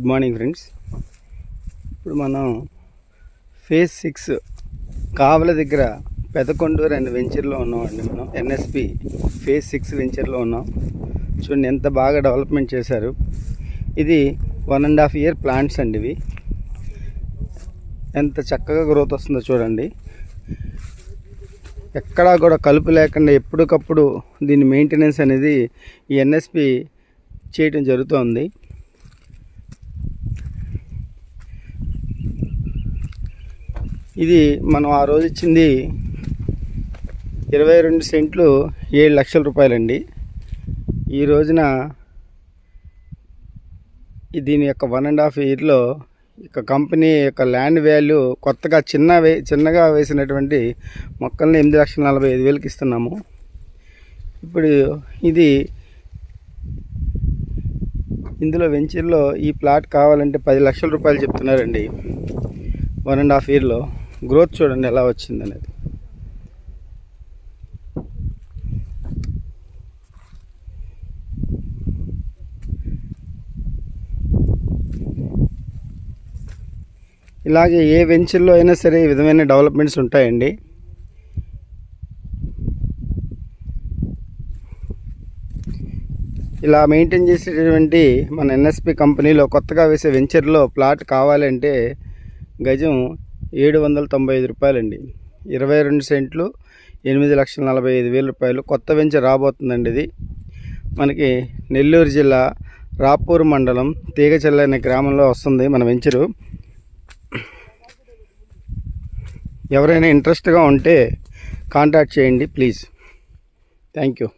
Good morning friends. ఇప్పుడు మనం phase 6 కావల దగ్గర పెదకొండూరు అనే వెంచర్లో ఉన్నామండి. మనం ఎన్ఎస్పి ఫేజ్ 6 వెంచర్లో ఉన్నాం. చూడండి ఎంత బాగా డెవలప్మెంట్ చేశారు. ఇది 1.5 year ప్లాంట్స్ అండి. ఇవి ఎంత చక్కగా గ్రోత్ వస్తుందో చూడండి. ఎక్కడా కూడా కలుపు లేకుండా ఎప్పటికప్పుడు దీని మెయింటెనెన్స్ అనేది ఈ ఎన్ఎస్పి చేయటం జరుగుతోంది. ఇది మనం ఆ రోజు ఇచ్చింది 22 సెంట్లు 7 లక్షల రూపాయలండి. ఈ రోజున దీని యొక్క 1.5 yearలో ఇక కంపెనీ యొక్క ల్యాండ్ వాల్యూ కొత్తగా చిన్నగా వేసినటువంటి మొక్కల్ని 8,45,000కి ఇస్తున్నాము. ఇప్పుడు ఇందులో వెంచర్లో ఈ ప్లాట్ కావాలంటే 10 లక్షల రూపాయలు చెప్తున్నారండి. 1.5 yearలో గ్రోత్ చూడండి ఎలా వచ్చింది అనేది. ఇలాగే ఏ వెంచర్లో అయినా సరే ఈ విధమైన డెవలప్మెంట్స్ ఉంటాయండి. ఇలా మెయింటైన్ చేసేటటువంటి మన ఎన్ఎస్పి కంపెనీలో కొత్తగా వేసే వెంచర్లో ప్లాట్ కావాలంటే గజం 795 రూపాయలండి. 22 సెంట్లు 8,45,000 రూపాయలు. కొత్త వెంచర్ రాబోతుందండి. ఇది మనకి నెల్లూరు జిల్లా రాపూర్ మండలం తీగచెల్ల అనే గ్రామంలో వస్తుంది మన వెంచరు. ఎవరైనా ఇంట్రెస్ట్గా ఉంటే కాంటాక్ట్ చేయండి ప్లీజ్. Thank you.